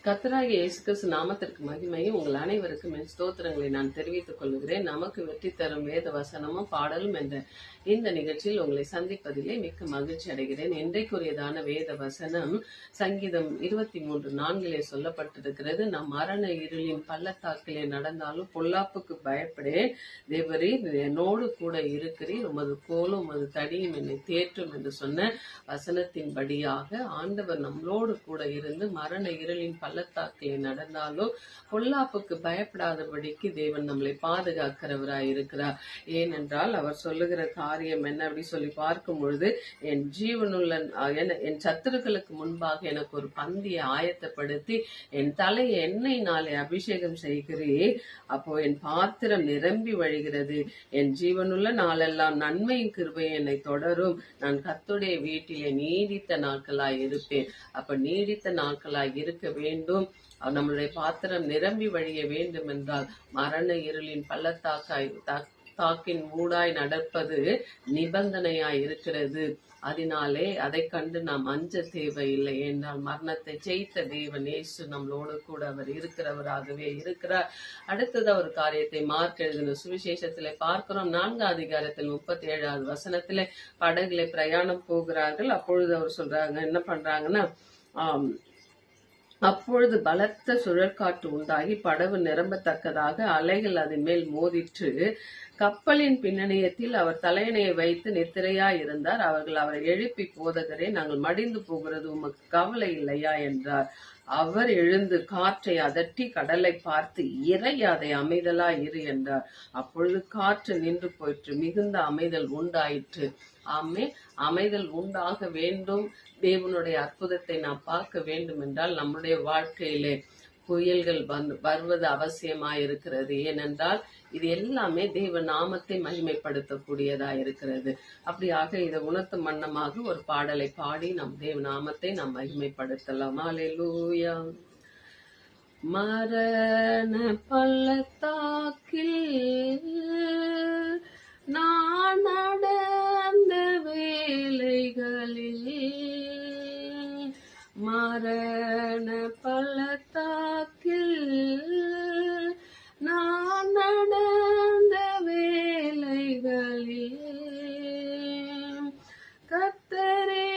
கர்த்தராகிய இயேசு கிறிஸ்து நாமத்திற்கு மகிமையும் உங்கள் அனைவருக்கும் என் ஸ்தோத்திரங்களை நான் தெரிவித்துக் கொள்கிறேன். நமக்கு வெற்றி தரும் வேத வசனமும் பாடலும் என்ற இந்த நிகழ்ச்சியில் உங்களை சந்திப்பதிலே மிக்க மகிழ்ச்சி அடைகிறேன். இன்றைக்குரியதான வேத வசனம் சங்கீதம் 23:4 சொல்லப்பட்டிருக்கிறது. நம் மரண இருளின் பள்ளத்தாக்கிலே நடந்தாலும் பொல்லாப்புக்கு பயப்படேன், தேவரீர் என்னோடு கூட இருக்கிறீர், உமது கோலும் உமது தடியும் என்னை தேற்றும் என்று சொன்ன வசனத்தின்படியாக ஆண்டவர் நம்மளோடு கூட இருந்து மரண இருளின் பள்ளத்தாக்கிலே நடந்தாலும் பொல்லாப்புக்கு பயப்படாதபடிக்கு தேவன் நம்மளை பாதுகாக்கிறவராய் இருக்கிறார். ஏனென்றால் அவர் சொல்லுகிற காரியம் என்ன அப்படி சொல்லி பார்க்கும் பொழுது, என் ஜீவனுள்ள என் சத்துருக்களுக்கு முன்பாக எனக்கு ஒரு பந்தியை ஆயத்தப்படுத்தி என் தலையை எண்ணெயினாலே அபிஷேகம் செய்கிறேன், அப்போ என் பாத்திரம் நிரம்பி வழிகிறது. என் ஜீவனுள்ள நாளெல்லாம் நன்மையும் கிருபையும் என்னை தொடரும். நான் கர்த்தருடைய வீட்டிலே நீடித்த நாட்களாய் இருப்பேன். அப்ப நீடித்த நாட்களாய் இருக்க வேண்டும். நம்மளுடைய பாத்திரம் நிரம்பி வழிய வேண்டும் என்றால் மரண இருளின் பள்ளத்தாக்கின் ஊடாய் நடப்பது நிபந்தனையாய் இருக்கிறது. அதனாலே அதை கண்டு நாம் அஞ்ச தேவையில்லை. என்றால் மரணத்தை ஜெயித்த தேவன் இயேசு நம்மளோடு கூட அவர் இருக்கிறவராகவே இருக்கிறார். அடுத்தது ஒரு காரியத்தை மார்க் எழுதின சுவிசேஷத்திலே பார்க்கிறோம். 4ஆம் அதிகாரத்தில் 37வது வசனத்திலே படகுல பிரயாணம் போகிறார்கள். அப்பொழுது அவர் சொல்றாங்க, என்ன பண்றாங்கன்னா, அப்பொழுது பலத்த சுழற்காற்று உண்டாகி படகு நிரம்பத்தக்கதாக அலைகள் அதன் மேல் மோதிற்று. கப்பலின் பின்னணியத்தில் அவர் தலையணையை வைத்து நித்திரையாய் இருந்தார். அவர்கள் அவரை எழுப்பி, போதகரே, நாங்கள் மடிந்து போகிறது உமக்கு கவலை இல்லையா என்றார். அவர் எழுந்து காற்றை அதட்டி கடலை பார்த்து, இறையாதை அமைதலா இரு என்றார். அப்பொழுது காற்று நின்று போயிற்று, மிகுந்த அமைதல் உண்டாயிற்று. ஆமே, அமைதல் உண்டாக வேண்டும். தேவனுடைய அற்புதத்தை நாம் பார்க்க வேண்டும் என்றால் நம்முடைய வாழ்க்கையிலே புயல்கள் வருவது அவசியமாயிருக்கிறது. ஏனென்றால் இது எல்லாமே தேவ நாமத்தை மகிமைப்படுத்தக்கூடியதா இருக்கிறது. அப்படியாக இதை உணர்த்தும் வண்ணமாக ஒரு பாடலை பாடி நம் தேவ நாமத்தை நாம் மகிமைப்படுத்தலாம். அல்லேலூயா. மரண பள்ளத்தாக்கில் நான் நடந்த வேளைகளில், மரண பள்ளத்தாக்கில் நான் நடந்த வேளைகளில், கர்த்தரே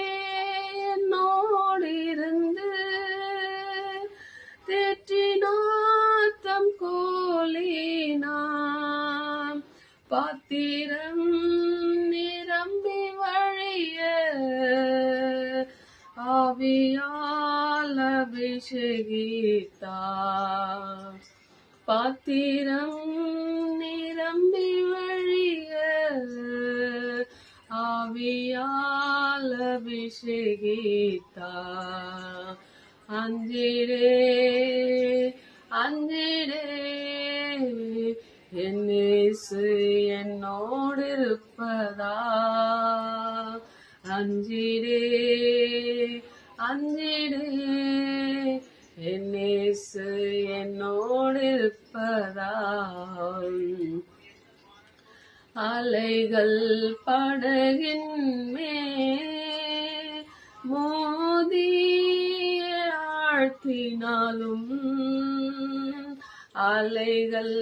என்னோடு இருந்து தேற்றினார் தம் கோலினார், பாத்திரம் நிரம்பி வழிய ஆவியால் அபிஷேகித்தார், பாத்திரம் நிரம்பி வழிய ஆவியால் அபிஷேகித்தார். அஞ்சிடே அஞ்சிடே, என் இயேசு என்னோடு இருப்பதா, அஞ்சிடே அஞ்சிடே, என் இயேசு என்னோடு இருப்பதா. அலைகள் படகின் மேல் மோதி ஆழ்த்தினாலும், அலைகள்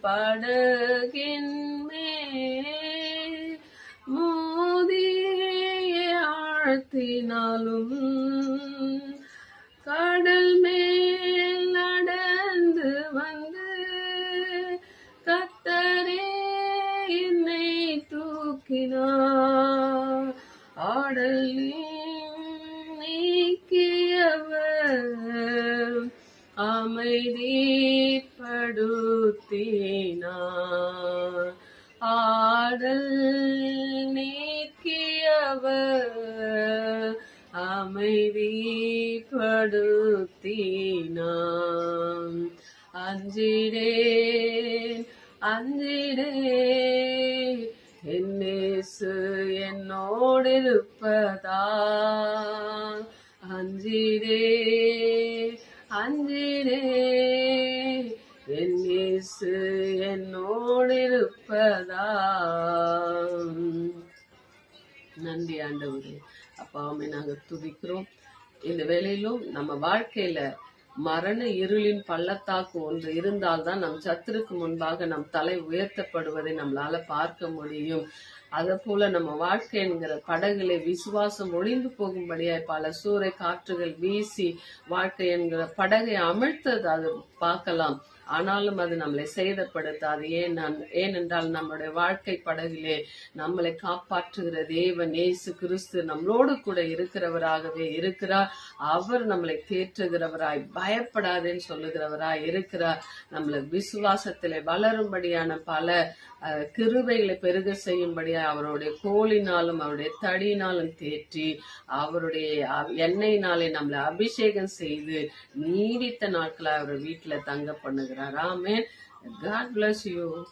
படகின் மேல் மோதி ஆழ்த்தினாலும், கடல் மேல் நடந்து வந்து கர்த்தரே என்னை தூக்கினார், ஆடல் நீக்கியவர் அமைதிப்படுத்தினார், ஆடல் நீக்கியவர் அமைதிப்படுத்தினார். அஞ்சிடேன் அஞ்சிடேன், என் இயேசு என்னோடு இருப்பதா, அஞ்சிடே அஞ்சிடே, என் இயேசு என்னோடு இருப்பதா. நன்றி ஆண்டவரே. அப்பாவுமே நாங்க துதிக்கிறோம். இந்த வேளையிலும் நம்ம வாழ்க்கையில மரண இருளின் பள்ளத்தாக்கு ஒன்று இருந்தால்தான் நம் சத்துருக்கு முன்பாக நம் தலை உயர்த்தப்படுவதை நம்மளால பார்க்க முடியும். அத போல நம்ம வாழ்க்கை என்கிற படகுல விசுவாசம் ஒளிந்து போகும்படியாய் பல சூறை காற்றுகள் வீசி வாழ்க்கை என்கிற படகை அமிழ்த்தது அது பார்க்கலாம். ஆனாலும் அது நம்மளை சேதப்படுத்தாது. ஏனென்றால் நம்முடைய வாழ்க்கை படகிலே நம்மளை காப்பாற்றுகிற தேவன் இயேசு கிறிஸ்து நம்மளோடு கூட இருக்கிறவராகவே இருக்கிறார். அவர் நம்மளை தேற்றுகிறவராய், பயப்படாதேன்னு சொல்லுகிறவராய் இருக்கிறார். நம்மளை விசுவாசத்திலே வளரும்படியான பல கிருபைகளை பெருக செய்யும்படியா அவருடைய கோலினாலும் அவருடைய தடியினாலும் தேற்றி அவருடைய எண்ணெயினாலே நம்மளை அபிஷேகம் செய்து நீடித்த நாட்களை அவர் வீட்டுல தங்க பண்ணுகிறார். ஆமென். God bless you.